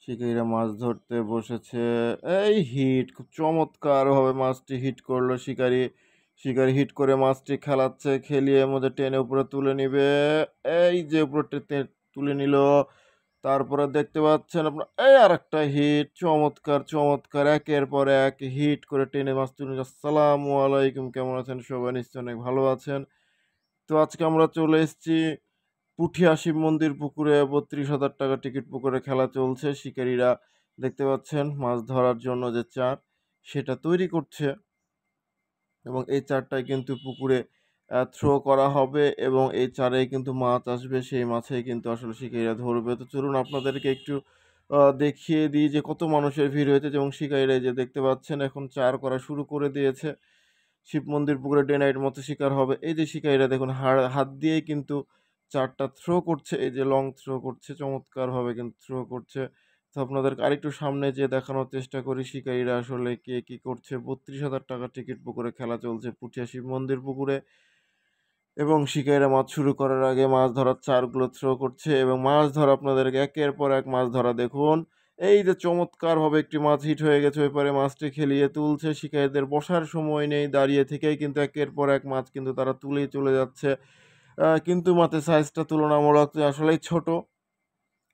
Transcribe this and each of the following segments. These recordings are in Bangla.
শিকারীরা মাছ ধরতে বসেছে। এই হিট! খুব চমৎকারভাবে মাছটি হিট করলো শিকারী। শিকারী হিট করে মাছটি খেলাচ্ছে, খেলিয়ে এর মধ্যে টেনে উপরে তুলে নিবে। এই যে উপরে তুলে নিল। তারপরে দেখতে পাচ্ছেন আপনারা এই আরেকটা হিট। চমৎকার, চমৎকার! একের পর এক হিট করে টেনে মাছ তুলে নিল। আসসালামু আলাইকুম। কেমন আছেন সবাই? নিশ্চয়ই অনেক ভালো আছেন। তো আজকে আমরা চলে এসেছি পুঠিয়া শিব মন্দির পুকুরে। ৩২,০০০ টাকা টিকিট পুকুরে খেলা চলছে। শিকারীরা দেখতে পাচ্ছেন মাছ ধরার জন্য যে চার সেটা তৈরি করছে এবং এই চারটায় কিন্তু পুকুরে থ্রো করা হবে এবং এই চারেই কিন্তু মাছ আসবে। সেই মাছেই কিন্তু আসলে শিকারীরা ধরবে। তো চলুন আপনাদেরকে একটু দেখিয়ে দিই যে কত মানুষের ভিড় হয়েছে এবং শিকারীরা এই যে দেখতে পাচ্ছেন এখন চার করা শুরু করে দিয়েছে। শিব মন্দির পুকুরে ডে নাইট মৎস্য শিকার হবে। এই যে শিকারীরা দেখুন হাত দিয়েই কিন্তু চারটা থ্রো করছে। এই যে লং থ্রো করছে, চমৎকারভাবে কিন্তু থ্রো করছে। তো আপনাদেরকে আরেকটু সামনে যেয়ে দেখানোর চেষ্টা করি শিকারীরা আসলে কে কি করছে। ৩২,০০০ টাকা টিকিট পুকুরে খেলা চলছে পুঠিয়া শিব মন্দির পুকুরে এবং শিকারীরা মাছ শুরু করার আগে মাছ ধরার চারগুলো থ্রো করছে এবং মাছ ধরা আপনাদেরকে একের পর এক মাছ ধরা দেখুন। এই যে চমৎকারভাবে একটি মাছ হিট হয়ে গেছে ওই পারে মাছটি খেলিয়ে তুলছে। শিকারীদের বসার সময় নেই, দাঁড়িয়ে থেকেই কিন্তু একের পর এক মাছ কিন্তু তারা তুলেই চলে যাচ্ছে। কিন্তু মাছের সাইজটা তুলনামূলক আসলেই ছোট।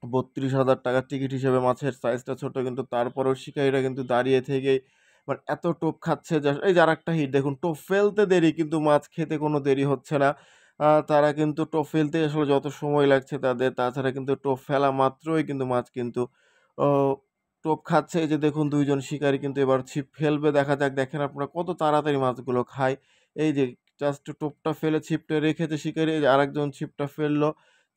৩২,০০০ টাকার টিকিট হিসেবে মাছের সাইজটা ছোট কিন্তু তারপরেও শিকারীরা কিন্তু দাঁড়িয়ে থেকেই মানে এত টোপ খাচ্ছে যে এই যে আরেকটা হিট দেখুন টোপ ফেলতে দেরি কিন্তু মাছ খেতে কোনো দেরি হচ্ছে না। তারা কিন্তু টোপ ফেলতে আসলে যত সময় লাগছে তাদের তাছাড়া কিন্তু টোপ ফেলা মাত্রই কিন্তু মাছ কিন্তু ও টোপ খাচ্ছে। এই যে দেখুন ২ জন শিকারী কিন্তু এবার ছিপ ফেলবে। দেখা যাক দেখেন আপনারা কত তাড়াতাড়ি মাছগুলো খায়। এই যে জাস্ট টোপটা ফেলে ছিপটা রেখেছে শিকারী। এই যে আরেকজন ছিপটা ফেললো।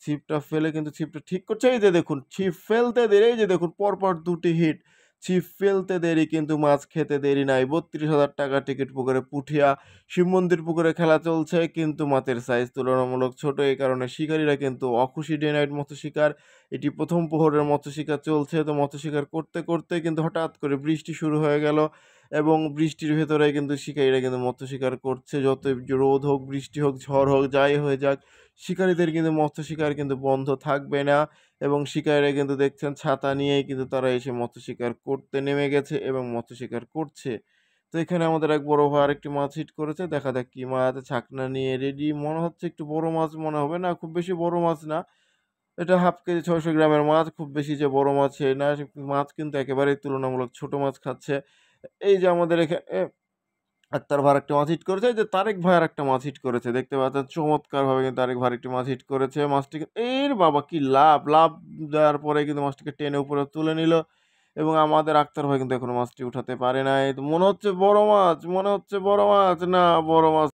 ছিপটা ফেলে কিন্তু ছিপটা ঠিক করছে। এই যে দেখুন ছিপ ফেলতে দেরি, এই যে দেখুন পরপর ২ টি হিট। ছিপ ফেলতে দেরি কিন্তু মাছ খেতে দেরি নাই। ৩২,০০০ টাকা টিকিট পুকুরে পুঠিয়া শিব মন্দির পুকুরে খেলা চলছে কিন্তু মাছের সাইজ তুলনামূলক ছোট। এই কারণে শিকারীরা কিন্তু অখুশি ডে নাইট মৎস্য শিকার। এটি ১ম প্রহরের মৎস্য শিকার চলছে। তো মৎস্য শিকার করতে, করতে কিন্তু হঠাৎ করে বৃষ্টি শুরু হয়ে গেল এবং বৃষ্টির ভেতরে কিন্তু শিকারীরা কিন্তু মৎস্য শিকার করছে। যতই রোদ হোক, বৃষ্টি হোক, ঝড় হোক, যাই হয়ে যাক শিকারীদের কিন্তু মৎস্য শিকার কিন্তু বন্ধ থাকবে না এবং শিকারীরা কিন্তু দেখছেন ছাতা নিয়েই কিন্তু তারা এসে মৎস্য শিকার করতে নেমে গেছে এবং মৎস্য শিকার করছে। তো এখানে আমাদের এক বড় ভাই আরেকটি মাছ হিট করেছে। দেখা যাক কি মাছ, ছাকনা নিয়ে রেডি। মনে হচ্ছে একটু বড় মাছ মনে হবে। না খুব বেশি বড় মাছ না। এটা হাফ কেজি ৬০০ গ্রামের মাছ। খুব বেশি যে বড় মাছ সে না। মাছ কিন্তু একেবারেই তুলনামূলক ছোট মাছ খাচ্ছে। এই যে আমাদের এখানে আক্তার ভাই আরেকটা মাছ হিট করেছে। এই যে তারেক ভাই আরেকটা মাছ হিট করেছে। দেখতে পাচ্ছেন চমৎকারভাবে কিন্তু তারেক ভাই আরেকটি মাছ হিট করেছে। মাছটিকে এর বাবা কি লাভ! লাভ দেওয়ার পরে কিন্তু মাছটিকে টেনে উপরে তুলে নিল এবং আমাদের আক্তার ভাই কিন্তু এখনো মাছটি উঠাতে পারে নাই। তো মনে হচ্ছে বড় মাছ, মনে হচ্ছে বড় মাছ। না বড় মাছ